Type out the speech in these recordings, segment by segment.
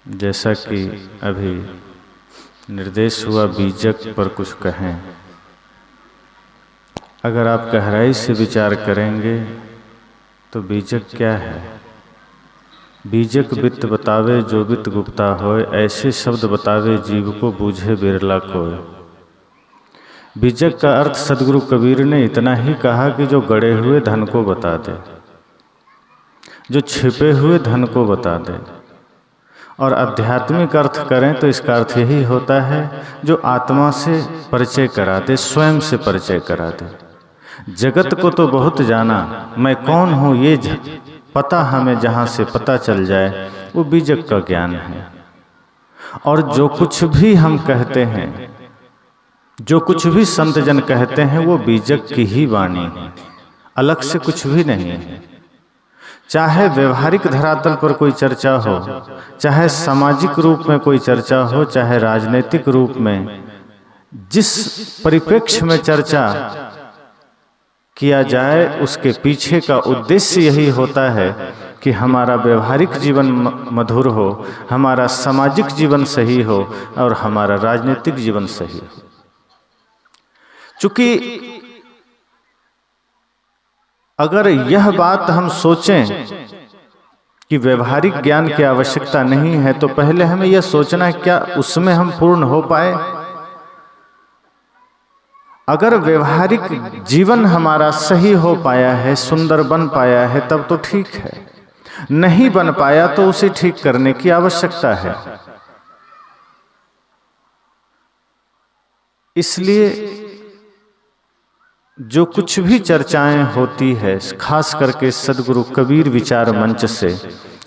जैसा कि अभी निर्देश हुआ बीजक पर कुछ कहें। अगर आप गहराई से विचार करेंगे तो बीजक क्या है? बीजक बित्त बतावे जो बित्त गुप्ता होय, ऐसे शब्द बतावे जीव को बूझे बिरला कोय। बीजक का अर्थ सदगुरु कबीर ने इतना ही कहा कि जो गड़े हुए धन को बता दे, जो छिपे हुए धन को बता दे। और आध्यात्मिक अर्थ करें तो इसका अर्थ यही होता है जो आत्मा से परिचय करा दे, स्वयं से परिचय करा दे। जगत को तो बहुत जाना, मैं कौन हूँ ये पता हमें जहाँ से पता चल जाए, वो बीजक का ज्ञान है। और जो कुछ भी हम कहते हैं, जो कुछ भी संत जन कहते हैं, वो बीजक की ही वाणी है, अलग से कुछ भी नहीं है। चाहे व्यवहारिक धरातल पर कोई चर्चा हो, चाहे सामाजिक रूप में कोई चर्चा हो, चाहे राजनीतिक रूप में, जिस परिप्रेक्ष्य में चर्चा किया जाए उसके पीछे का उद्देश्य यही होता है कि हमारा व्यवहारिक जीवन मधुर हो, हमारा सामाजिक जीवन सही हो और हमारा राजनीतिक जीवन सही हो। चूंकि अगर यह बात हम सोचें कि व्यवहारिक ज्ञान की आवश्यकता नहीं है, तो पहले हमें यह सोचना है क्या उसमें हम पूर्ण हो पाए। अगर व्यवहारिक जीवन हमारा सही हो पाया है, सुंदर बन पाया है, तब तो ठीक है। नहीं बन पाया तो उसे ठीक करने की आवश्यकता है। इसलिए जो कुछ भी चर्चाएं होती है, खास करके सदगुरु कबीर विचार मंच से,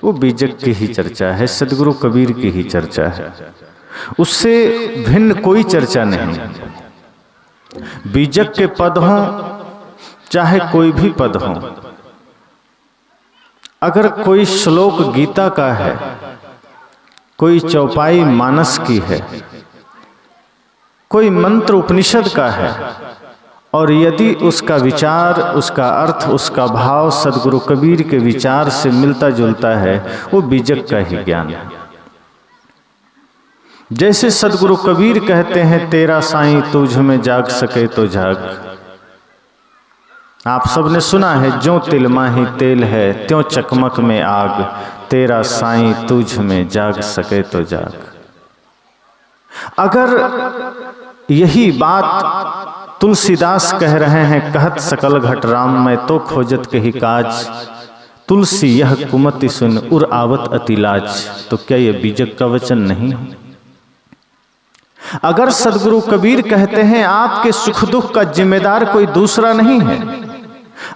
वो बीजक की ही चर्चा है, सदगुरु कबीर की ही चर्चा है। उससे भिन्न कोई चर्चा नहीं। बीजक के पद हों चाहे कोई भी पद हो, अगर कोई श्लोक गीता का है, कोई चौपाई मानस की है, कोई मंत्र उपनिषद का है, और यदि उसका विचार, उसका अर्थ, उसका भाव सदगुरु कबीर के विचार से मिलता जुलता है, वो बीजक का ही ज्ञान है। जैसे सदगुरु कबीर कहते हैं, तेरा साईं तुझ में जाग सके तो जाग। आप सबने सुना है, जो तिल माही तेल है त्यों चकमक में आग, तेरा साईं तुझ में जाग सके तो जाग। अगर यही बात तुलसीदास कह रहे हैं, कहत सकल घट राम मैं तो खोजत के ही काज, तुलसी यह कुमति सुन उर आवत अतिलाज, तो क्या यह बीजक का वचन नहीं है? अगर सदगुरु कबीर कहते हैं आपके सुख दुख का जिम्मेदार कोई दूसरा नहीं है,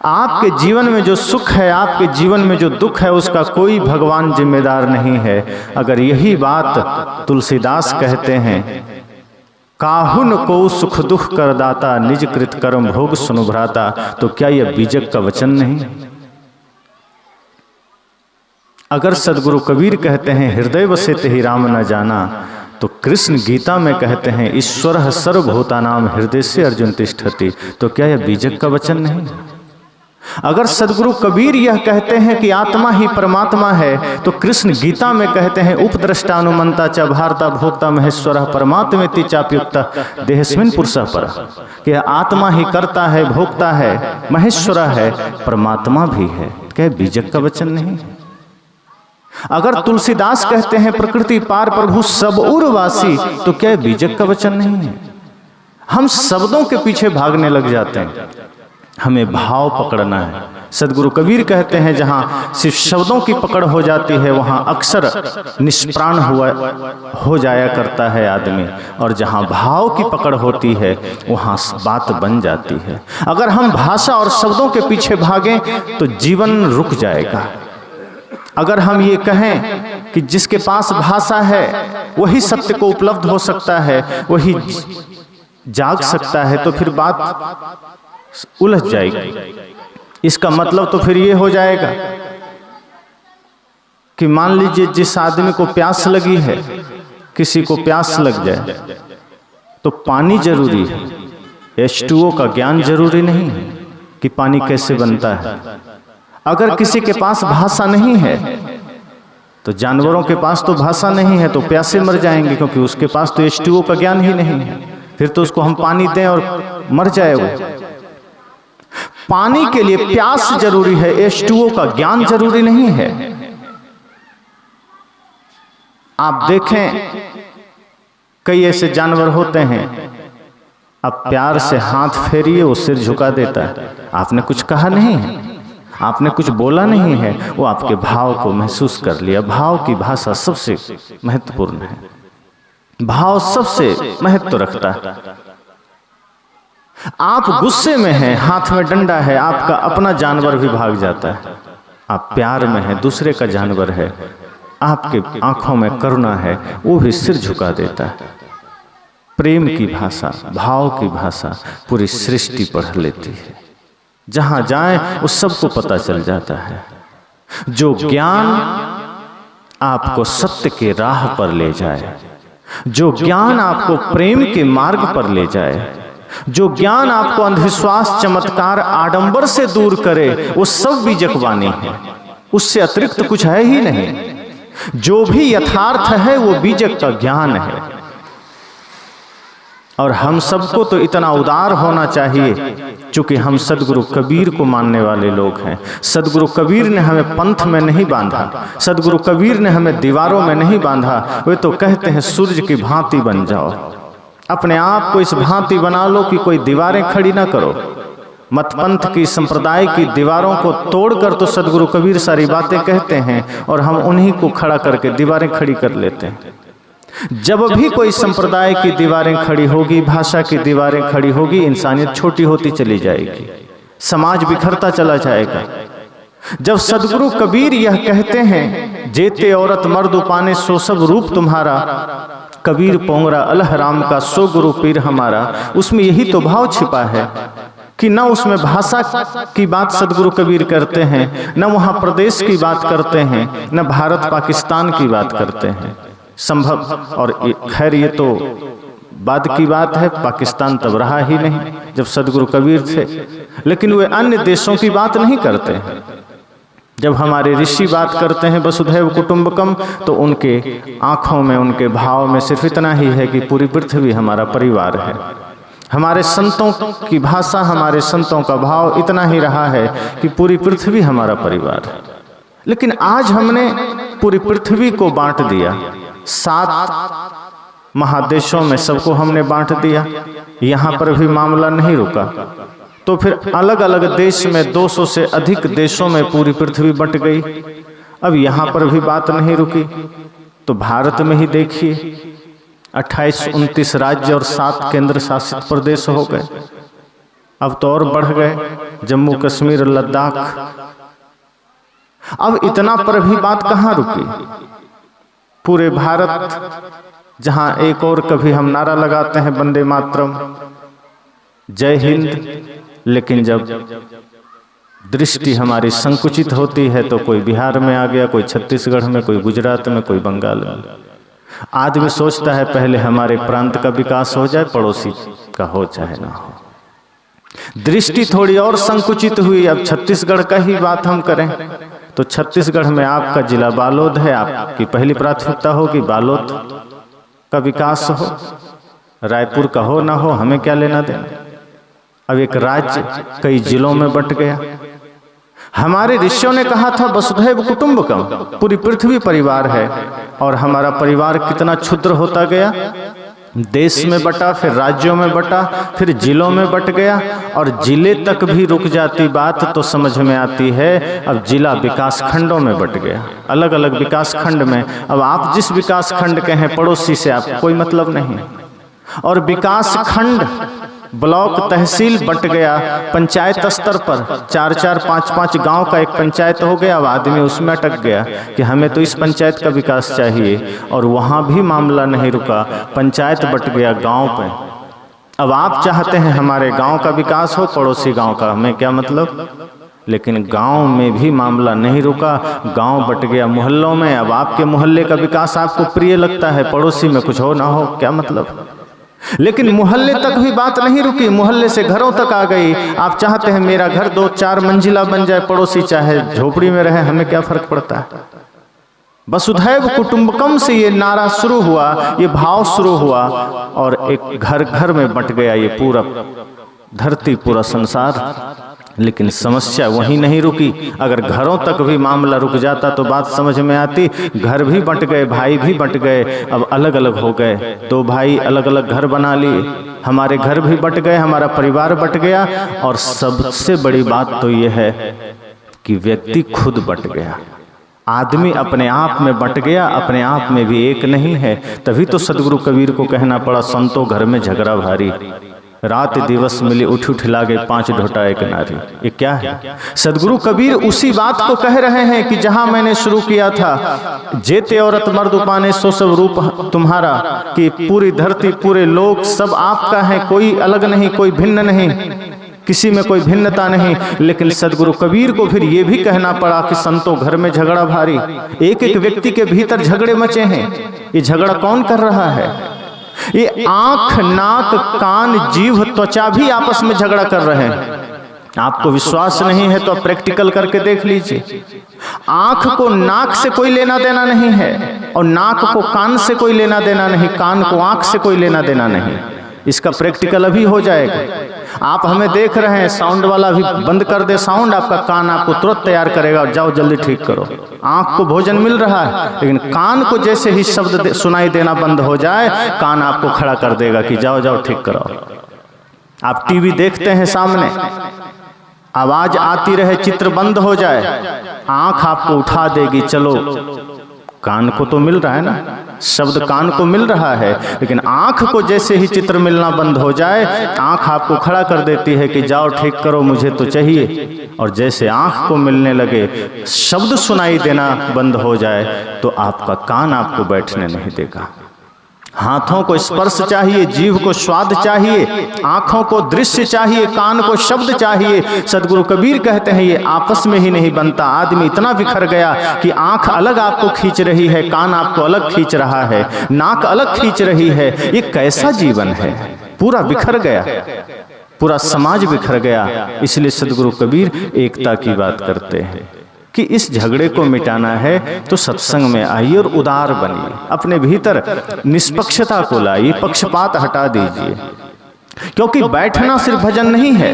आपके जीवन में जो सुख है, आपके जीवन में जो दुख है, उसका कोई भगवान जिम्मेदार नहीं है। अगर यही बात तुलसीदास कहते हैं, काहुन को सुख दुख कर दाता, निज कृत कर्म भोग सुनु भ्राता, तो क्या यह बीजक का वचन नहीं? अगर सदगुरु कबीर कहते हैं हृदय वसे तेहि राम न जाना, तो कृष्ण गीता में कहते हैं ईश्वर सर्वभूतानाम हृदय से अर्जुन तिष्ठति, तो क्या यह बीजक का वचन नहीं? अगर सदगुरु कबीर यह कहते हैं कि आत्मा ही परमात्मा है, तो कृष्ण गीता में कहते हैं उपद्रष्टानुमंता च भारता भोक्ता महेश्वर परमात्मेति चाप्युक्ता देहस्मिन् पुरुषः परः, कि आत्मा ही करता है, भोक्ता है, महेश्वर है, परमात्मा भी है। क्या बीजक का वचन नहीं? अगर तुलसीदास कहते हैं प्रकृति पार प्रभु सब उर्वासी, तो क्या बीजक का वचन नहीं है? हम शब्दों के पीछे भागने लग जाते हैं, हमें भाव पकड़ना है। सदगुरु कबीर कहते हैं जहां सिर्फ शब्दों की पकड़ हो जाती है, वहां अक्सर निष्प्राण हो जाया करता है आदमी, और जहां भाव की पकड़ होती है वहां बात बन जाती है। अगर हम भाषा और शब्दों के पीछे भागें तो जीवन रुक जाएगा। अगर हम ये कहें कि जिसके पास भाषा है वही सत्य को उपलब्ध हो सकता है, वही जाग सकता है, तो फिर बात उलझ जाएगी। इसका मतलब तो फिर ये हो जाएगा कि मान लीजिए जिस आदमी को प्यास लगी है, किसी को प्यास लग जाए, तो पानी जरूरी है, H2O का ज्ञान जरूरी नहीं है कि पानी कैसे बनता है। अगर किसी के पास भाषा नहीं है तो जानवरों के पास तो भाषा नहीं है, तो प्यासे मर जाएंगे, क्योंकि उसके पास तो H2O का ज्ञान ही नहीं है। फिर तो उसको हम पानी दें और मर जाए वो। पानी के लिए प्यास जरूरी है, H2O का ज्ञान जरूरी नहीं है। आप देखें कई ऐसे जानवर होते हैं, अब प्यार से हाथ फेरिए वो सिर झुका देता है। आपने कुछ कहा नहीं है, आपने कुछ बोला नहीं है, वो आपके भाव को महसूस कर लिया। भाव की भाषा सबसे महत्वपूर्ण है, भाव सबसे महत्व रखता है। आप गुस्से में हैं, हाथ में डंडा है, आपका अपना जानवर भी भाग जाता है। आप प्यार में हैं, दूसरे का जानवर है, आपके आंखों में करुणा है, वो भी सिर झुका देता है। प्रेम की भाषा, भाव की भाषा पूरी सृष्टि पढ़ लेती है। जहां जाए उस सबको पता चल जाता है। जो ज्ञान आपको सत्य के राह पर ले जाए, जो ज्ञान आपको प्रेम के मार्ग पर ले जाए, जो ज्ञान आपको अंधविश्वास, चमत्कार, आडंबर से दूर करे, वो सब बीजक वाणी है। उससे अतिरिक्त कुछ है ही नहीं। जो भी यथार्थ है वो बीजक का ज्ञान है। और हम सबको तो इतना उदार होना चाहिए, क्योंकि हम सदगुरु कबीर को मानने वाले लोग हैं। सदगुरु कबीर ने हमें पंथ में नहीं बांधा, सदगुरु कबीर ने हमें दीवारों में नहीं बांधा। वे तो कहते हैं सूरज की भांति बन जाओ, अपने आप को इस भांति बना लो कि कोई दीवारें खड़ी ना करो। मत पंथ की, संप्रदाय की दीवारों को तोड़कर तो सदगुरु कबीर सारी बातें कहते हैं, और हम उन्हीं को खड़ा करके दीवारें खड़ी कर लेते हैं। जब भी कोई संप्रदाय की दीवारें खड़ी होगी, भाषा की दीवारें खड़ी होगी, इंसानियत छोटी होती चली जाएगी, समाज बिखरता चला जाएगा। जब सदगुरु कबीर यह कहते हैं, जेते औरत मर्द पाने सो सब रूप तुम्हारा, कबीर पोंगरा अलह राम का सो गुरु पीर हमारा, उसमें यही तो भाव छिपा है कि न उसमें भाषा की बात सदगुरु कबीर करते हैं, न वहाँ प्रदेश की बात करते हैं, न भारत पाकिस्तान की बात करते हैं। संभव, और खैर ये तो बाद की बात है, पाकिस्तान तब रहा ही नहीं जब सदगुरु कबीर थे, लेकिन वे अन्य देशों की बात नहीं करते हैं। जब हमारे ऋषि बात करते हैं वसुधैव कुटुंबकम, तो उनके आंखों में, उनके भाव में सिर्फ इतना ही है कि पूरी पृथ्वी हमारा परिवार है। हमारे संतों की भाषा, हमारे संतों का भाव इतना ही रहा है कि पूरी पृथ्वी हमारा परिवार है। लेकिन आज हमने पूरी पृथ्वी को बांट दिया, 7 महादेशों में सबको हमने बांट दिया। यहाँ पर भी मामला नहीं रुका, तो फिर अलग अलग देश में 200 से अधिक देशों में पूरी पृथ्वी बंट गई। अब यहाँ पर भी बात नहीं रुकी, तो भारत में ही देखिए 28-29 राज्य और 7 केंद्र शासित प्रदेश हो गए। अब तो और बढ़ गए, जम्मू कश्मीर, लद्दाख। अब इतना पर भी बात कहाँ रुकी। पूरे भारत, जहां एक और कभी हम नारा लगाते हैं वंदे मातरम, जय हिंद, लेकिन जब दृष्टि हमारी संकुचित होती है तो कोई बिहार में आ गया, कोई छत्तीसगढ़ में, कोई गुजरात में, कोई बंगाल में। आदमी सोचता है पहले हमारे प्रांत का विकास हो जाए, पड़ोसी का हो चाहे ना हो। दृष्टि थोड़ी और संकुचित हुई। अब छत्तीसगढ़ का ही बात हम करें तो छत्तीसगढ़ में आपका जिला बालोद है, आपकी पहली प्राथमिकता होगी बालोद का विकास हो, रायपुर का हो ना हो, हमें क्या लेना देना। अब एक राज्य कई जिलों में बंट गया। हमारे ऋषियों ने कहा था वसुधैव कुटुंबकम, पूरी पृथ्वी परिवार है, और हमारा परिवार कितना क्षुद्र होता गया। देश में बटा, फिर राज्यों में बटा, फिर जिलों में बट गया, और जिले तक भी रुक जाती बात तो समझ में आती है अब जिला विकास खंडों में बट गया, अलग अलग विकास खंड में। अब आप जिस विकास खंड के हैं, पड़ोसी से आपको कोई मतलब नहीं। और विकास खंड, ब्लॉक, तहसील बट गया, पंचायत स्तर पर 4-4, 5-5 गांव का एक पंचायत हो गया। अब आदमी उसमें अटक गया कि हमें तो इस पंचायत का विकास चाहिए, और वहां भी मामला नहीं रुका, पंचायत बट गया गांव पे। अब आप चाहते हैं हमारे गांव का विकास हो, पड़ोसी गांव का हमें क्या मतलब। लेकिन गांव में भी मामला नहीं रुका, गांव बट गया मोहल्लों में। अब आपके मोहल्ले का विकास आपको प्रिय लगता है, पड़ोसी में कुछ हो ना हो क्या मतलब। लेकिन मोहल्ले तक भी बात नहीं रुकी, मोहल्ले से घरों तक आ गई। आप चाहते हैं मेरा घर 2-4 मंजिला बन जाए, पड़ोसी चाहे झोपड़ी में रहे, हमें क्या फर्क पड़ता है। वसुधैव कुटुंबकम से ये नारा शुरू हुआ, ये भाव शुरू हुआ और एक घर घर में बंट गया ये पूरा धरती, पूरा संसार। लेकिन समस्या वहीं नहीं रुकी। अगर घरों तक भी मामला रुक जाता तो बात समझ में आती। घर भी बंट गए, भाई भी बंट गए, अब अलग अलग हो गए। दो भाई अलग अलग घर बना लिए, हमारे घर भी बंट गए, हमारा परिवार बंट गया। और सबसे बड़ी बात तो यह है कि व्यक्ति खुद बंट गया, आदमी अपने आप में बंट गया, अपने आप में भी एक नहीं है। तभी तो सदगुरु कबीर को कहना पड़ा, संतो घर में झगड़ा भारी, रात दिवस मिली उठ उठ लागे पांच ढोटा एक नारी। ये क्या है? सदगुरु कबीर उसी बात को कह रहे हैं कि जहां मैंने शुरू किया था, जेते औरत मर्द उपाने सो सब रूप तुम्हारा, कि पूरी धरती पूरे लोग सब आपका है, कोई अलग नहीं, कोई भिन्न नहीं, किसी में कोई भिन्नता नहीं। लेकिन सदगुरु कबीर को फिर ये भी कहना पड़ा कि संतों घर में झगड़ा भारी। एक एक व्यक्ति के भीतर झगड़े मचे हैं। ये झगड़ा कौन कर रहा है? ये आंख, नाक, कान, जीभ, त्वचा भी आपस में झगड़ा कर रहे हैं। आपको विश्वास नहीं है तो आप प्रैक्टिकल करके देख लीजिए। आंख को नाक से कोई लेना देना नहीं है, और नाक को कान से कोई लेना देना नहीं, कान को आंख से कोई लेना देना नहीं। इसका प्रैक्टिकल अभी हो जाएगा। आप हमें देख रहे हैं, साउंड वाला भी बंद कर दे साउंड, आपका कान आपको तुरंत तैयार करेगा और जाओ जल्दी ठीक करो। आंख को भोजन मिल रहा है, लेकिन कान को जैसे ही शब्द सुनाई देना बंद हो जाए, कान आपको खड़ा कर देगा कि जाओ जाओ ठीक कराओ। आप टीवी देखते हैं, सामने आवाज आती रहे, चित्र बंद हो जाए, आंख आपको उठा देगी, चलो। कान को तो मिल रहा है ना, शब्द कान को मिल रहा है, लेकिन आंख को जैसे ही चित्र मिलना बंद हो जाए, आंख आपको खड़ा कर देती है कि जाओ ठीक करो, मुझे तो चाहिए। और जैसे आंख को मिलने लगे, शब्द सुनाई देना बंद हो जाए, तो आपका कान आपको बैठने नहीं देगा। हाथों को स्पर्श चाहिए, जीभ को स्वाद चाहिए, आंखों को दृश्य चाहिए, कान को शब्द चाहिए। सदगुरु कबीर कहते हैं ये आपस में ही नहीं बनता। आदमी इतना बिखर गया कि आंख अलग आपको खींच रही है, कान आपको अलग खींच रहा है, नाक अलग खींच रही है। ये कैसा जीवन है? पूरा बिखर गया, पूरा समाज बिखर गया। इसलिए सदगुरु कबीर एकता की बात करते हैं कि इस झगड़े को मिटाना है तो सत्संग में आइए और उदार बनिए, अपने भीतर निष्पक्षता को लाइए, पक्षपात हटा दीजिए। क्योंकि बैठना सिर्फ भजन नहीं है,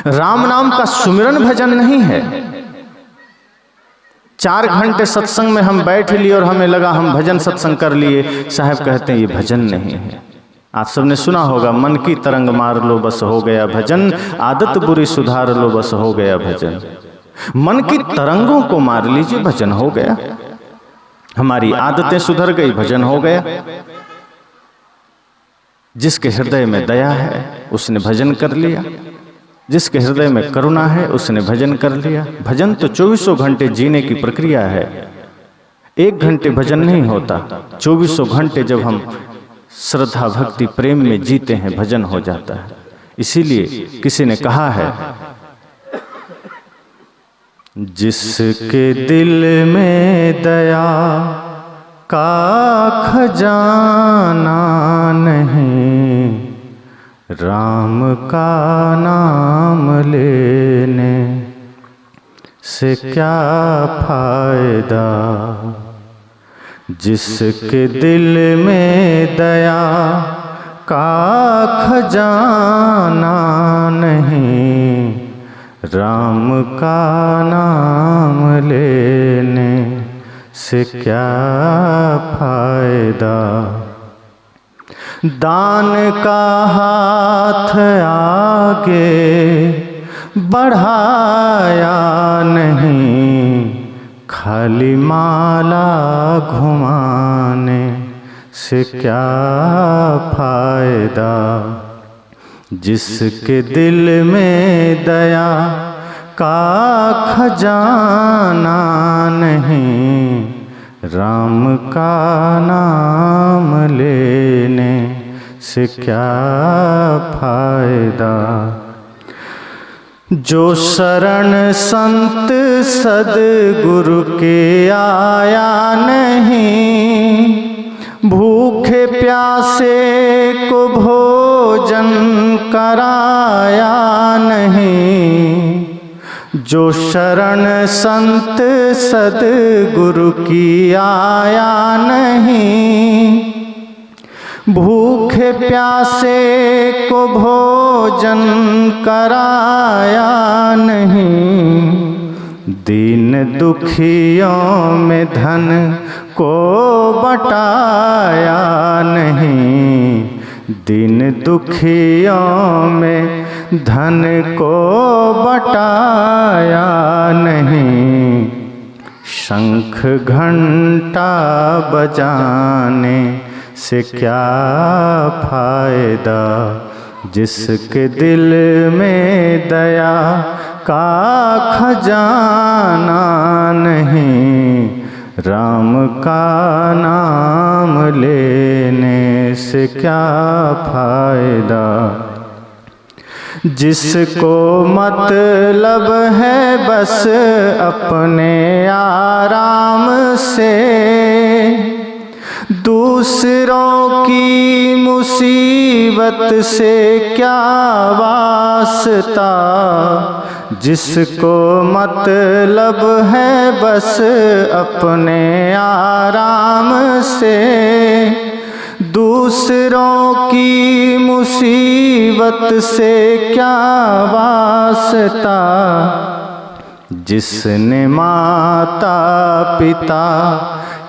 राम नाम का सुमिरन भजन नहीं है। 4 घंटे सत्संग में हम बैठ लिए और हमें लगा हम भजन सत्संग कर लिए। साहब कहते हैं ये भजन नहीं है। आप सबने सुना होगा, मन की तरंग मार लो बस हो गया भजन, आदत बुरी सुधार लो बस हो गया भजन। मन की तरंगों को मार लीजिए, भजन हो गया। हमारी आदतें सुधर गई, भजन हो गया। जिसके हृदय में दया है उसने भजन कर लिया, जिसके हृदय में करुणा है उसने भजन कर लिया। भजन तो 24 घंटे जीने की प्रक्रिया है। 1 घंटे भजन नहीं होता, 24 घंटे जब हम श्रद्धा भक्ति प्रेम में जीते हैं, भजन हो जाता है। इसीलिए किसी ने कहा है, जिसके दिल में दया का खजाना नहीं, राम का नाम लेने से क्या फायदा। जिसके दिल में दया का खजाना नहीं, राम का नाम लेने से क्या फायदा। दान का हाथ आगे बढ़ाया नहीं, खाली माला घुमाने से क्या फायदा। जिसके दिल में दया का खजाना नहीं, राम का नाम लेने से क्या फायदा। जो शरण संत सद्गुरु के आया नहीं, भूखे प्यासे को भोजन कराया नहीं। जो शरण संत सद्गुरु की आया नहीं, भूखे प्यासे को भोजन कराया नहीं, दीन दुखियों में धन को बटाया नहीं, दीन दुखियों में धन को बटाया नहीं। शंख घंटा बजाने से क्या फायदा, जिसके दिल में दया का खजाना नहीं, राम का नाम लेने से क्या फायदा। जिसको मतलब है बस अपने आराम से, दूसरों की मुसीबत से क्या वास्ता। जिसको मतलब है बस अपने आराम से, दूसरों की मुसीबत से क्या वास्ता। जिसने माता पिता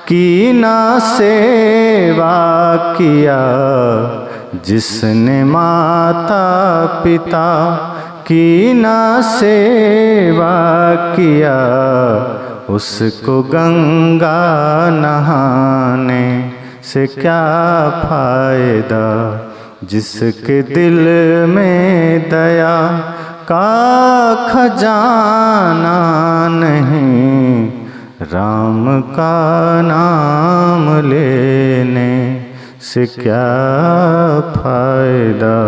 की ना सेवा किया, जिसने माता पिता की ना सेवा किया, उसको गंगा नहाने से क्या फायदा। जिसके दिल में दया का खजाना नहीं, राम का नाम लेने से क्या फायदा।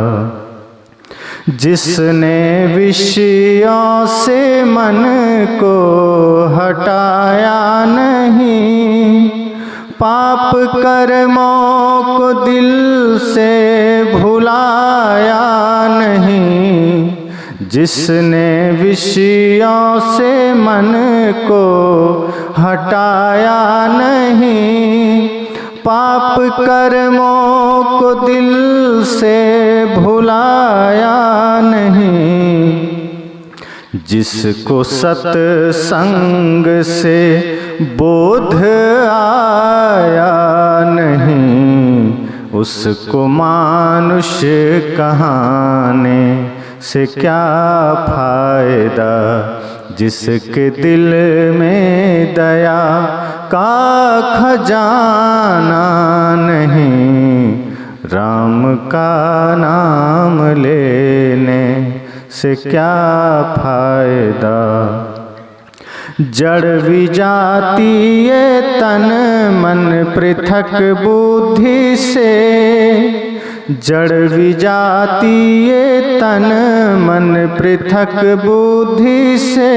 जिसने विषयों से मन को हटाया नहीं, पाप कर्मों को दिल से भुलाया नहीं। जिसने विषयों से मन को हटाया नहीं, पाप कर्मों को दिल से भुलाया नहीं। जिसको सत्संग से बोध आया नहीं, उसको मानुष कहाने से क्या फायदा। जिसके दिल में दया का खजाना नहीं, राम का नाम लेने से क्या फायदा। जड़ विजाति ये तन मन पृथक बुद्धि से, जड़ विजाति ये तन मन पृथक बुद्धि से।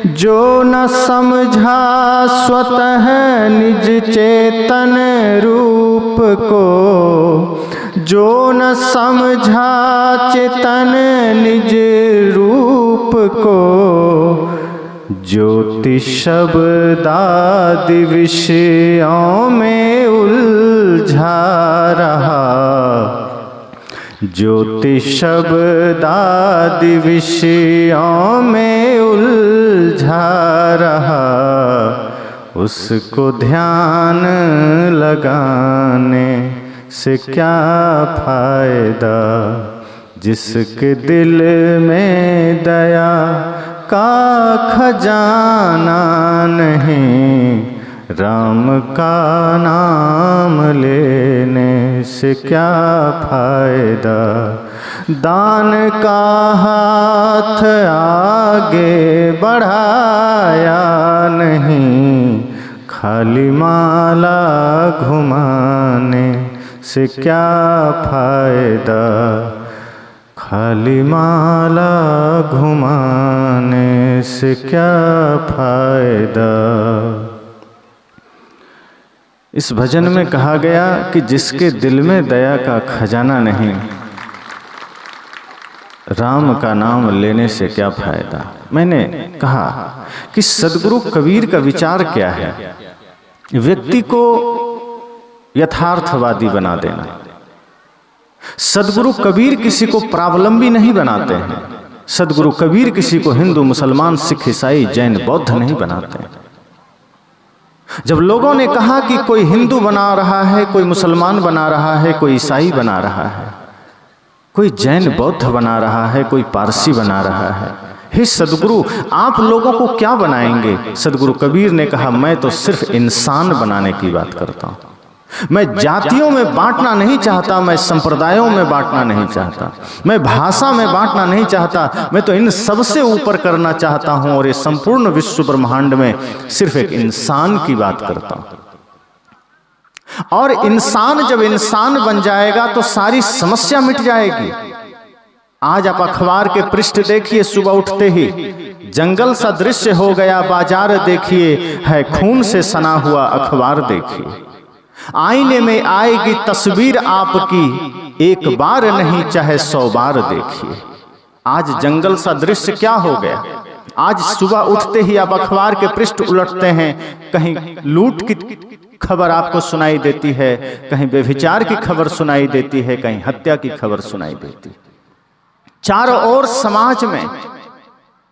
जो न समझा स्वतः निज चेतन रूप को, जो न समझा चेतन निज रूप को। ज्योति शब्दादि विषयों में उलझा रहा, ज्योति शब्दादि विषयों में उलझा रहा। उसको ध्यान लगाने से क्या फायदा। जिसके दिल में दया का खजाना नहीं, राम का नाम लेने से क्या फायदा। दान का हाथ आगे बढ़ाया नहीं, खाली माला घुमाने से क्या फायदा। खाली माला घुमाने से क्या फायदा। इस भजन में कहा गया कि जिसके दिल में दया का खजाना नहीं, राम का नाम लेने से क्या फायदा। मैंने कहा कि सदगुरु कबीर का विचार क्या है, व्यक्ति को यथार्थवादी बना देना। सदगुरु कबीर किसी को प्रावलंबी नहीं बनाते हैं। सदगुरु कबीर किसी को हिंदू, मुसलमान, सिख, ईसाई, जैन, बौद्ध नहीं बनाते हैं। जब लोगों ने कहा कि कोई हिंदू बना रहा है, कोई मुसलमान बना रहा है, कोई ईसाई बना रहा है, कोई जैन बौद्ध बना रहा है, कोई पारसी बना रहा है, हे सदगुरु आप लोगों को क्या बनाएंगे? सदगुरु कबीर ने कहा, मैं तो सिर्फ इंसान बनाने की बात करता हूं। मैं जातियों में बांटना नहीं चाहता, मैं संप्रदायों में बांटना नहीं चाहता, मैं भाषा में बांटना नहीं चाहता, मैं तो इन सबसे ऊपर करना चाहता हूं और ये संपूर्ण विश्व ब्रह्मांड में सिर्फ एक इंसान की बात करता हूं। और इंसान जब इंसान बन जाएगा तो सारी समस्या मिट जाएगी। आज आप अखबार के पृष्ठ देखिए, सुबह उठते ही जंगल सा दृश्य हो गया, बाजार देखिए है खून से सना हुआ अखबार देखिए, आईने में आएगी तस्वीर आपकी, एक बार नहीं चाहे 100 बार देखिए। आज जंगल सा दृश्य क्या हो गया? आज सुबह उठते ही आप अखबार के पृष्ठ उलटते हैं, कहीं लूट की खबर आपको सुनाई देती है, कहीं व्यभिचार की खबर सुनाई देती है, कहीं हत्या की खबर सुनाई देती है। चारों ओर समाज में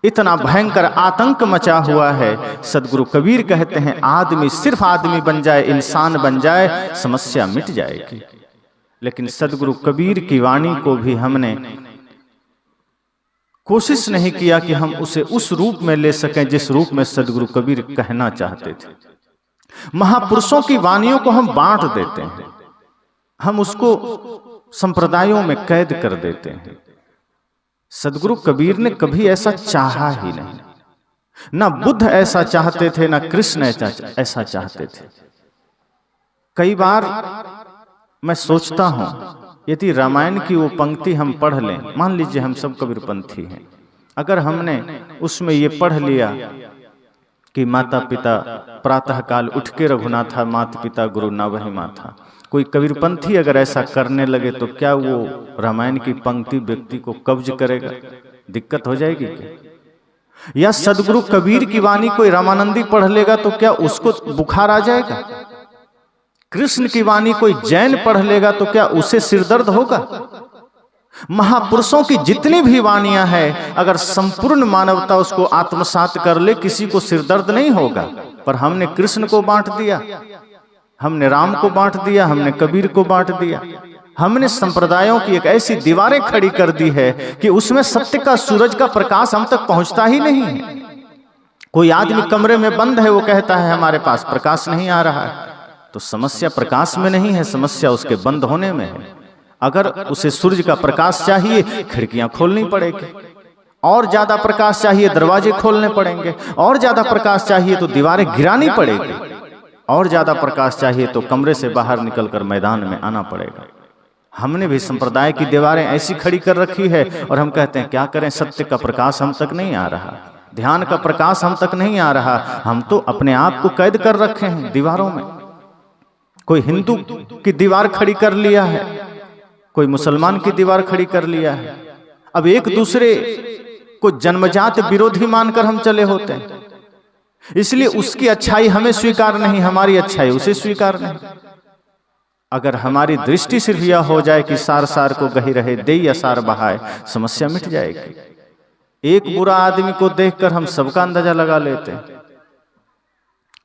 इतना भयंकर आतंक मचा हुआ है। सदगुरु कबीर कहते हैं, आदमी सिर्फ आदमी बन जाए, इंसान बन जाए, समस्या मिट जाएगी। लेकिन सदगुरु कबीर की वाणी को भी हमने कोशिश नहीं किया कि हम उसे उस रूप में ले सकें जिस रूप में सदगुरु कबीर कहना चाहते थे। महापुरुषों की वाणियों को हम बांट देते हैं, हम उसको संप्रदायों में कैद कर देते हैं। सदगुरु कबीर ने कभी ऐसा चाहा ही नहीं, ना बुद्ध ऐसा चाहते थे, ना कृष्ण ऐसा चाहते थे। कई बार मैं सोचता हूं, यदि रामायण की वो पंक्ति हम पढ़ लें, मान लीजिए हम सब कबीरपंथी हैं, अगर हमने उसमें ये पढ़ लिया कि माता पिता प्रातः काल उठ के रघुनाथा, माता पिता गुरु ना वही माथा, कोई कबीरपंथी अगर ऐसा करने लगे तो क्या वो रामायण की पंक्ति व्यक्ति को कब्ज करेगा? दिक्कत हो जाएगी क्या? या सदगुरु कबीर की वाणी कोई रामानंदी पढ़ लेगा तो क्या उसको बुखार आ जाएगा? कृष्ण की वाणी कोई जैन पढ़ लेगा तो क्या उसे सिरदर्द होगा? महापुरुषों की जितनी भी वाणियां हैं, अगर संपूर्ण मानवता उसको आत्मसात कर ले, किसी को सिरदर्द नहीं होगा। पर हमने कृष्ण को बांट दिया, हमने राम को बांट दिया, हमने कबीर को बांट दिया। हमने संप्रदायों की एक ऐसी दीवारें खड़ी कर दी है कि उसमें सत्य का सूरज का प्रकाश हम तक पहुंचता ही नहीं है। कोई आदमी कमरे में बंद है, वो कहता है हमारे पास प्रकाश नहीं आ रहा है, तो समस्या प्रकाश में नहीं है, समस्या उसके बंद होने में है। अगर उसे सूरज का प्रकाश चाहिए, खिड़कियां खोलनी पड़ेगी, और ज्यादा प्रकाश चाहिए दरवाजे खोलने पड़ेंगे, और ज्यादा प्रकाश चाहिए तो दीवारें गिरानी पड़ेगी, और ज्यादा प्रकाश चाहिए तो कमरे से बाहर निकलकर मैदान में आना पड़ेगा। हमने भी संप्रदाय की दीवारें ऐसी खड़ी कर रखी है और हम कहते हैं क्या करें, सत्य का प्रकाश हम तक नहीं आ रहा, ध्यान का प्रकाश हम तक नहीं आ रहा। हम तो अपने आप को कैद कर रखे हैं दीवारों में। कोई हिंदू की दीवार खड़ी कर लिया है, कोई मुसलमान की दीवार खड़ी कर लिया है। अब एक दूसरे को जन्मजात विरोधी मानकर हम चले होते हैं, इसलिए उसकी अच्छाई हमें स्वीकार नहीं, हमारी अच्छाई उसे स्वीकार नहीं। अगर हमारी दृष्टि सिर्फ यह हो जाए कि सार सार को गही रहे, दे या सार बहाए, समस्या मिट जाएगी। एक बुरा आदमी को देखकर हम सबका अंदाजा लगा लेते हैं।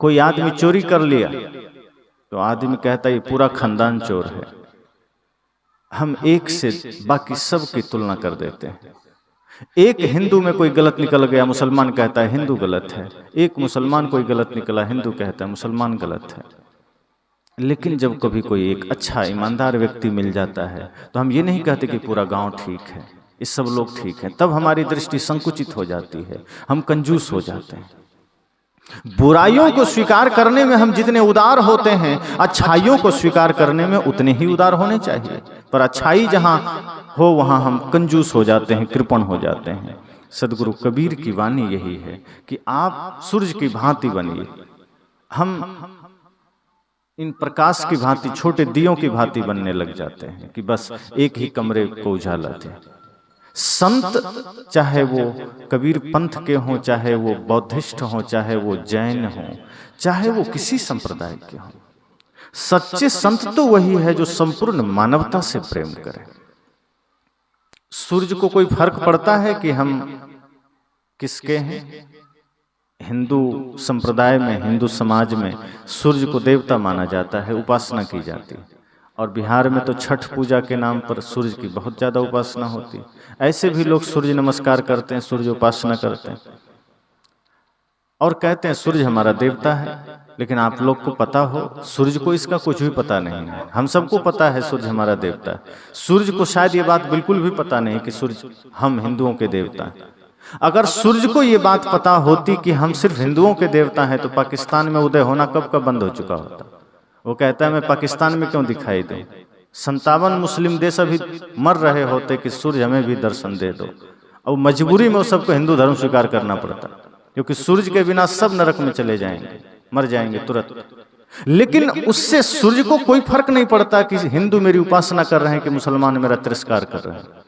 कोई आदमी चोरी कर लिया तो आदमी कहता है ये पूरा खानदान चोर है। हम एक से बाकी सब की तुलना कर देते हैं। एक हिंदू में कोई गलत निकल गया, मुसलमान कहता है हिंदू गलत है। एक मुसलमान कोई गलत निकला, हिंदू कहता है मुसलमान गलत है। लेकिन जब कभी कोई एक अच्छा ईमानदार व्यक्ति मिल जाता है तो हम ये नहीं कहते कि पूरा गांव ठीक है, ये सब लोग ठीक हैं। तब हमारी दृष्टि संकुचित हो जाती है, हम कंजूस हो जाते हैं। बुराइयों को स्वीकार करने में हम जितने उदार होते हैं, अच्छाइयों को स्वीकार करने में उतने ही उदार होने चाहिए। पर अच्छाई जहां हो वहां हम कंजूस हो जाते हैं, कृपण हो जाते हैं। सदगुरु कबीर की वाणी यही है कि आप सूरज की भांति बनिए। हम इन प्रकाश की भांति, छोटे दियों की भांति बनने लग जाते हैं कि बस एक ही कमरे को उजाला दे। संत चाहे वो कबीर पंथ के हों, चाहे वो बौद्धिस्ट हों, चाहे वो जैन हों, चाहे वो किसी संप्रदाय के हों, सच्चे संत तो वही है जो संपूर्ण मानवता से प्रेम करे। सूर्य को कोई फर्क पड़ता है कि हम किसके हैं? हिंदू संप्रदाय में, हिंदू समाज में सूर्य को देवता माना जाता है, उपासना की जाती है। और बिहार में तो छठ पूजा के नाम पर सूर्य की बहुत ज्यादा उपासना होती है। ऐसे भी लोग सूर्य नमस्कार करते हैं, सूर्य उपासना करते हैं और कहते हैं सूर्य हमारा देवता है। लेकिन आप लोग को पता हो, सूर्य को इसका कुछ भी पता नहीं है। हम सबको पता है सूर्य हमारा देवता है। सूर्य को शायद ये बात बिल्कुल भी पता नहीं कि सूर्य हम हिंदुओं के देवता हैं। अगर सूर्य को ये बात पता होती कि हम सिर्फ हिंदुओं के देवता हैं, तो पाकिस्तान में उदय होना कब का बंद हो चुका होता। वो कहता है मैं पाकिस्तान में क्यों दिखाई दूं? 57 मुस्लिम देश अभी मर रहे होते कि सूर्य हमें भी दर्शन दे दो। और मजबूरी में सबको हिंदू धर्म स्वीकार करना पड़ता, क्योंकि सूर्य के बिना सब नरक में चले जाएंगे, मर जाएंगे तुरंत। लेकिन उससे सूर्य को कोई फर्क नहीं पड़ता कि हिंदू मेरी उपासना कर रहे हैं कि मुसलमान मेरा तिरस्कार कर रहे हैं।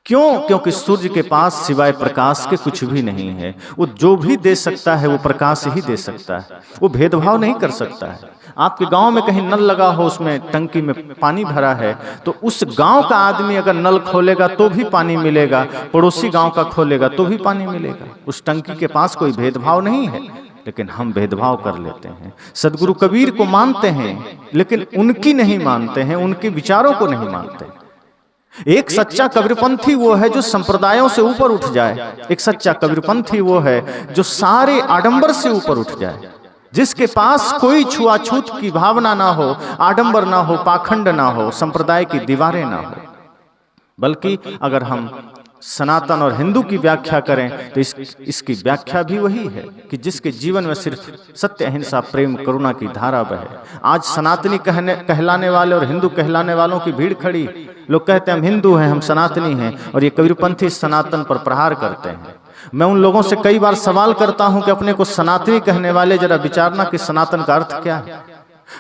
क्यों? क्योंकि सूर्य के पास सिवाय प्रकाश के कुछ भी नहीं है। वो जो भी दे सकता है वो प्रकाश ही दे सकता है। वो भेदभाव नहीं कर सकता है। आपके गांव में कहीं नल लगा हो, उसमें टंकी में पानी भरा है, तो उस गांव का आदमी अगर नल खोलेगा तो भी पानी मिलेगा, पड़ोसी गांव का खोलेगा तो भी पानी मिलेगा। उस टंकी के पास कोई भेदभाव नहीं है। लेकिन हम भेदभाव कर लेते हैं। सदगुरु कबीर को मानते हैं लेकिन उनकी नहीं मानते हैं, उनके विचारों को नहीं मानते। एक सच्चा कबीरपंथी वो है जो संप्रदायों से ऊपर उठ जाए। एक सच्चा कबीरपंथी वो है जो सारे आडंबर से ऊपर उठ जाए, जिसके पास कोई छुआछूत की भावना ना हो, आडंबर ना हो, पाखंड ना हो, संप्रदाय की दीवारें ना हो। बल्कि अगर हम सनातन और हिंदू की व्याख्या करें तो इसकी व्याख्या भी वही है कि जिसके जीवन में सिर्फ सत्य, अहिंसा, प्रेम, करुणा की धारा बहे। आज सनातनी कहलाने वाले और हिंदू कहलाने वालों की भीड़ खड़ी। लोग कहते हैं हम हिंदू हैं, हम सनातनी हैं, और ये कबीरपंथी सनातन पर प्रहार करते हैं। मैं उन लोगों से कई बार सवाल करता हूं कि अपने को सनातनी कहने वाले जरा विचारना कि सनातन का अर्थ क्या है।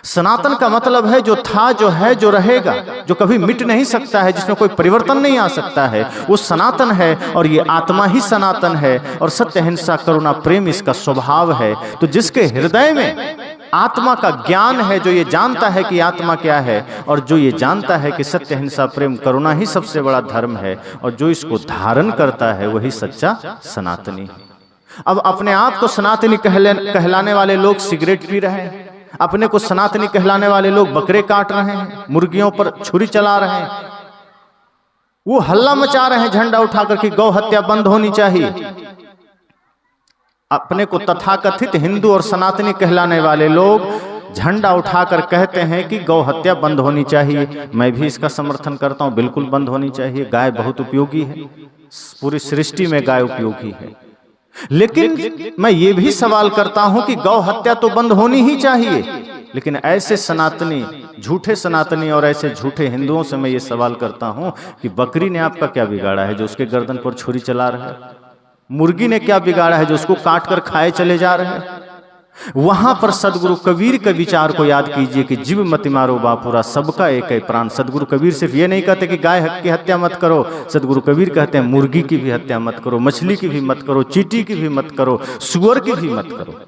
सनातन का मतलब है जो था, जो है, जो रहेगा, जो कभी मिट नहीं सकता है, जिसमें कोई परिवर्तन नहीं आ सकता है, वो सनातन है। और ये आत्मा ही सनातन है और सत्य, अहिंसा, करुणा, प्रेम इसका स्वभाव है। तो जिसके हृदय में आत्मा का ज्ञान है, जो ये जानता है कि आत्मा क्या है, और जो ये जानता है कि सत्य, अहिंसा, प्रेम, करुणा ही सबसे बड़ा धर्म है, और जो इसको धारण करता है वही सच्चा सनातनी। अब अपने आप को सनातनी कहलाने वाले लोग सिगरेट पी रहे हैं, अपने को सनातनी कहलाने वाले लोग बकरे काट रहे हैं, मुर्गियों पर छुरी चला रहे हैं, वो हल्ला मचा रहे हैं झंडा उठाकर कि गौ हत्या बंद होनी चाहिए। अपने को तथाकथित हिंदू और सनातनी कहलाने वाले लोग झंडा उठाकर कहते हैं कि गौ हत्या बंद होनी चाहिए। मैं भी इसका समर्थन करता हूं, बिल्कुल बंद होनी चाहिए। गाय बहुत उपयोगी है, पूरी सृष्टि में गाय उपयोगी है। लेकिन मैं ये भी सवाल करता हूं कि गौ हत्या तो बंद होनी ही चाहिए, लेकिन ऐसे सनातनी, झूठे सनातनी और ऐसे झूठे हिंदुओं से मैं ये सवाल करता हूं कि बकरी ने आपका क्या बिगाड़ा है जो उसके गर्दन पर छुरी चला रहा है? मुर्गी ने क्या बिगाड़ा है जो उसको काट कर खाए चले जा रहे हैं? वहां पर सदगुरु कबीर के विचार को याद कीजिए कि जीव मति मारो बापुरा, सबका एक है प्राण। सदगुरु कबीर सिर्फ ये नहीं कहते कि गाय की हत्या मत करो, सदगुरु कबीर कहते हैं मुर्गी की भी हत्या मत करो, मछली की भी मत करो, चींटी की भी मत करो, सुअर की भी मत करो।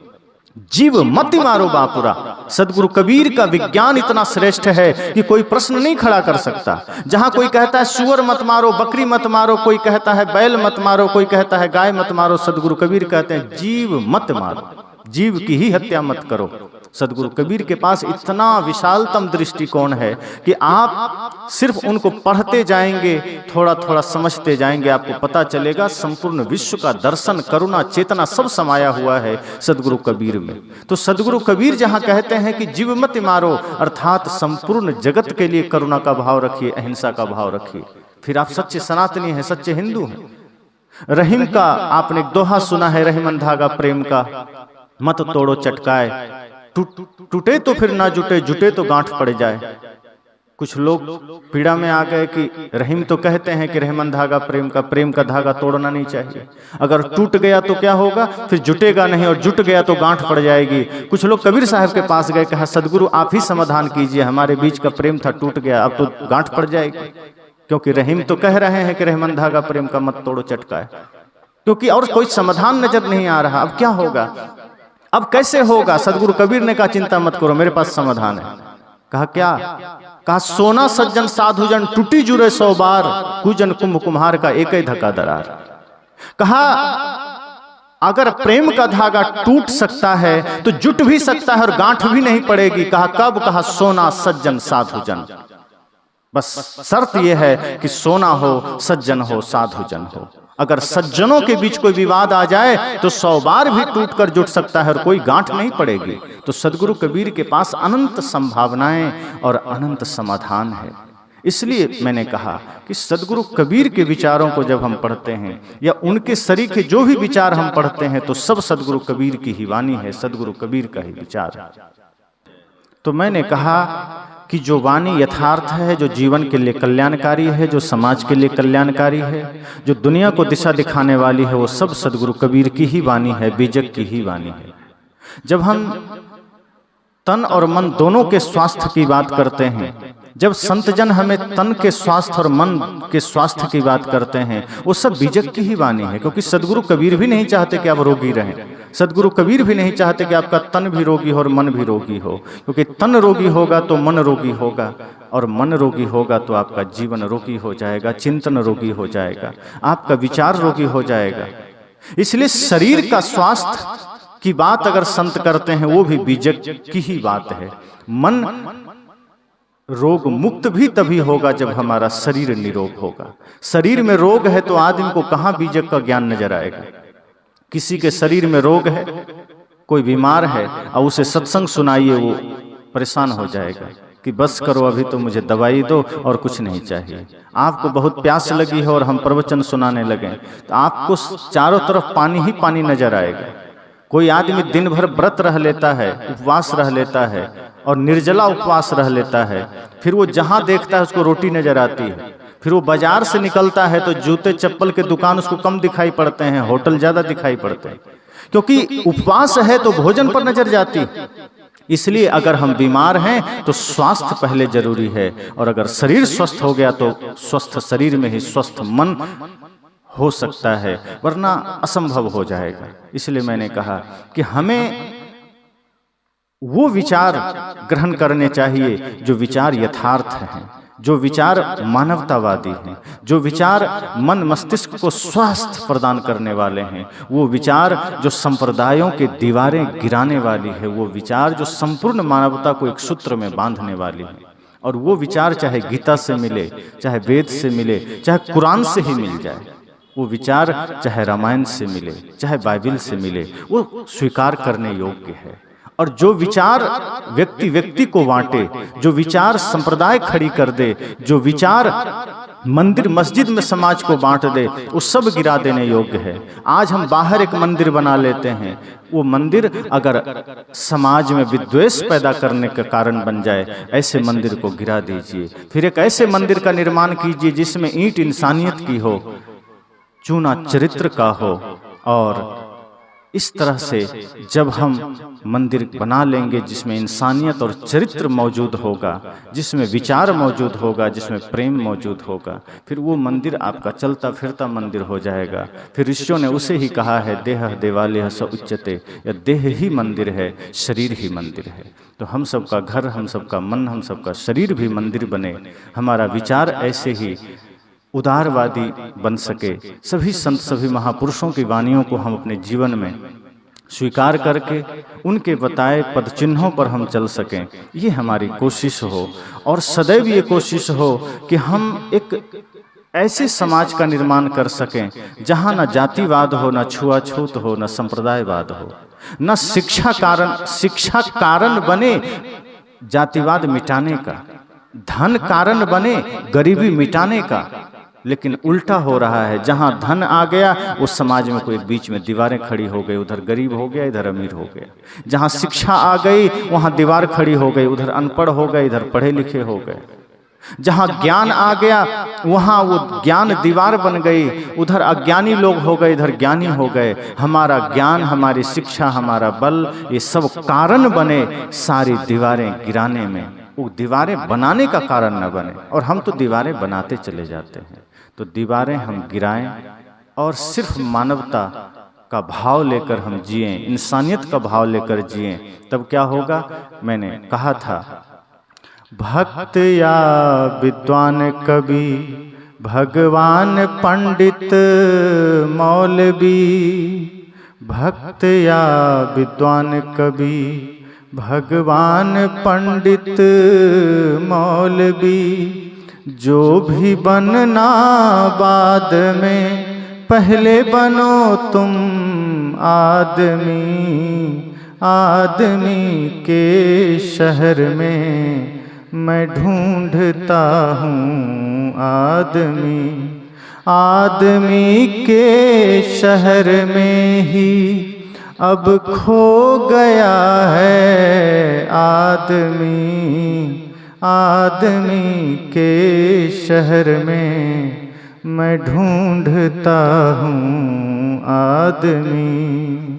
जीव मति मारो बापुरा। सदगुरु कबीर का विज्ञान इतना श्रेष्ठ है कि कोई प्रश्न नहीं खड़ा कर सकता। जहां कोई कहता है सुअर मत मारो, बकरी मत मारो, कोई कहता है बैल मत मारो, कोई कहता है गाय मत मारो, सदगुरु कबीर कहते हैं जीव मत मारो, जीव की ही हत्या मत करो। सदगुरु कबीर के पास इतना विशालतम दृष्टिकोण है कि आप सिर्फ उनको पढ़ते जाएंगे, थोड़ा थोड़ा समझते जाएंगे, आपको पता चलेगा संपूर्ण विश्व का दर्शन, करुणा, चेतना सब समाया हुआ है सदगुरु कबीर में। तो सदगुरु कबीर जहां कहते हैं कि जीव मत मारो, अर्थात संपूर्ण जगत के लिए करुणा का भाव रखिए, अहिंसा का भाव रखिए, फिर आप सच्चे सनातनी हैं, सच्चे हिंदू हैं। रहीम का आपने एक दोहा सुना है, रहीमन धागा प्रेम का, मत तोड़ो चटकाए, टूटे तो फिर ना जुटे, जुटे तो गांठ पड़ जाए। कुछ लोग पीड़ा में आ गए कि रहीम तो कहते हैं कि रहमन धागा प्रेम का धागा तोड़ना नहीं चाहिए, अगर टूट गया तो क्या होगा, फिर जुटेगा नहीं, और जुट गया तो गांठ पड़ जाएगी। कुछ लोग कबीर साहब के पास गए, कहा सदगुरु आप ही समाधान कीजिए, हमारे बीच का प्रेम था टूट गया, अब तो गांठ पड़ जाएगी। क्योंकि रहीम तो कह रहे हैं कि रहमन धागा प्रेम का मत तोड़ो चटका है, क्योंकि और कोई समाधान नजर नहीं आ रहा। अब क्या होगा, अब कैसे होगा? सदगुरु कबीर ने कहा चिंता मत करो, मेरे पास समाधान है। कहा क्या? कहा सोना सज्जन साधुजन टूटी जुरे 100 बार, कुजन कुंभ कुम्हार का एक ही धक्का दरार। कहा अगर प्रेम का धागा टूट सकता है तो जुट भी सकता है और गांठ भी नहीं पड़ेगी। कहा कब? कहा सोना सज्जन साधुजन। बस शर्त यह है कि सोना हो, सज्जन हो, साधुजन हो। अगर सज्जनों के बीच कोई विवाद आ जाए तो 100 बार भी टूटकर जुट सकता है और कोई गांठ नहीं पड़ेगी। तो सदगुरु कबीर के पास अनंत संभावनाएं और अनंत समाधान है। इसलिए मैंने कहा कि सदगुरु कबीर के विचारों को जब हम पढ़ते हैं या उनके सरीखे जो भी विचार हम पढ़ते हैं तो सब सदगुरु कबीर की ही वाणी है, सदगुरु कबीर का ही विचार है। तो मैंने कहा कि जो वाणी यथार्थ है, जो जीवन के लिए कल्याणकारी है, जो समाज के लिए कल्याणकारी है, जो दुनिया को दिशा दिखाने वाली है, वो सब सदगुरु कबीर की ही वाणी है, बीजक की ही वाणी है। जब हम तन और मन दोनों के स्वास्थ्य की बात करते हैं, जब संतजन हमें तन के स्वास्थ्य और मन के स्वास्थ्य की बात करते हैं, वो सब बीजक की ही वाणी है। क्योंकि सदगुरु कबीर भी नहीं चाहते कि आप रोगी रहें, सदगुरु कबीर भी नहीं चाहते कि आपका तन भी रोगी हो और मन भी रोगी हो। क्योंकि तन रोगी होगा तो मन रोगी होगा, और मन रोगी होगा तो आपका जीवन रोगी हो जाएगा, चिंतन रोगी हो जाएगा, आपका विचार रोगी हो जाएगा। इसलिए शरीर का स्वास्थ्य की बात अगर संत करते हैं वो भी बीजक की ही बात है। मन रोग मुक्त भी तभी होगा जब हमारा शरीर निरोग होगा। शरीर में रोग है तो आदमी को कहाँ बीजक का ज्ञान नजर आएगा। किसी के शरीर में रोग है, कोई बीमार है और उसे सत्संग सुनाइए, वो परेशान हो जाएगा कि बस करो, अभी तो मुझे दवाई दो और कुछ नहीं चाहिए। आपको बहुत प्यास लगी है और हम प्रवचन सुनाने लगे तो आपको चारों तरफ पानी ही पानी नजर आएगा। कोई आदमी दिन भर व्रत रह लेता है, उपवास रह लेता है और निर्जला उपवास रह लेता है, फिर वो जहां देखता है उसको रोटी नजर आती है। फिर वो बाजार से निकलता है तो जूते चप्पल के दुकान उसको कम दिखाई पड़ते हैं, होटल ज्यादा दिखाई पड़ते हैं, क्योंकि उपवास है तो भोजन पर नजर जाती है। इसलिए अगर हम बीमार हैं तो स्वास्थ्य पहले जरूरी है, और अगर शरीर स्वस्थ हो गया तो स्वस्थ शरीर में ही स्वस्थ मन हो सकता है, वरना असंभव हो जाएगा। इसलिए मैंने कहा कि हमें वो विचार ग्रहण करने चाहिए जो विचार यथार्थ हैं, जो विचार मानवतावादी हैं, जो विचार मन मस्तिष्क को स्वास्थ्य प्रदान करने वाले हैं, वो विचार जो संप्रदायों के दीवारें गिराने वाली है, वो विचार जो संपूर्ण मानवता को एक सूत्र में बांधने वाली है। और वो विचार चाहे गीता से मिले, चाहे वेद से मिले, चाहे कुरान से ही मिल जाए, वो विचार चाहे रामायण से मिले, चाहे बाइबल से मिले, वो स्वीकार करने योग्य है। और जो विचार व्यक्ति व्यक्ति को बांटे, जो विचार संप्रदाय खड़ी कर दे, जो विचार मंदिर मस्जिद में समाज को बांट दे, वो सब गिरा देने योग्य है। आज हम बाहर एक मंदिर बना लेते हैं, वो मंदिर अगर समाज में विद्वेष पैदा करने का कारण बन जाए, ऐसे मंदिर को गिरा दीजिए। फिर एक ऐसे मंदिर का निर्माण कीजिए जिसमें ईंट इंसानियत की हो, चूना चरित्र का हो। और इस तरह से जब हम मंदिर बना लेंगे जिसमें इंसानियत और चरित्र मौजूद होगा, जिसमें विचार मौजूद होगा, जिसमें प्रेम मौजूद होगा, फिर वो मंदिर आपका चलता फिरता मंदिर हो जाएगा। फिर ऋषियों ने उसे ही कहा है, देह देवालय स उच्यते, या देह ही मंदिर है, शरीर ही मंदिर है। तो हम सबका घर, हम सबका मन, हम सबका शरीर भी मंदिर बने, हमारा विचार ऐसे ही उदारवादी बन सके। सभी संत, सभी महापुरुषों की वाणियों को हम अपने जीवन में स्वीकार करके उनके बताए पद चिन्हों पर हम चल सकें, ये हमारी कोशिश हो। और सदैव ये कोशिश हो कि हम एक ऐसे समाज का निर्माण कर सकें जहाँ न जातिवाद हो, न छुआछूत हो, न संप्रदायवाद हो, न शिक्षा कारण बने जातिवाद मिटाने का, धन कारण बने गरीबी मिटाने का। लेकिन उल्टा हो रहा है, जहां धन आ गया उस समाज में कोई बीच में दीवारें खड़ी हो गई, उधर गरीब हो गया, इधर अमीर हो गया। जहां शिक्षा आ गई वहां दीवार खड़ी हो गई, उधर अनपढ़ हो गए, इधर पढ़े लिखे हो गए। जहां ज्ञान आ गया वहां वो ज्ञान दीवार बन गई, उधर अज्ञानी लोग हो गए, इधर ज्ञानी हो गए। हमारा ज्ञान, हमारी शिक्षा, हमारा बल, ये सब कारण बने सारी दीवारें गिराने में। वो दीवारें बनाने का कारण न बने। और हम तो दीवारें बनाते चले जाते हैं। तो दीवारें हम गिराएं और सिर्फ मानवता का भाव लेकर हम जिएं, इंसानियत का भाव लेकर जिएं, तब क्या होगा। मैंने कहा था, भक्त या विद्वान कवि, भगवान पंडित मौलवी, भक्त या विद्वान कवि, भगवान पंडित मौलवी, जो भी बनना बाद में, पहले बनो तुम आदमी। आदमी के शहर में मैं ढूंढता हूँ आदमी। आदमी के शहर में ही अब खो गया है आदमी। आदमी के शहर में मैं ढूंढता हूँ आदमी।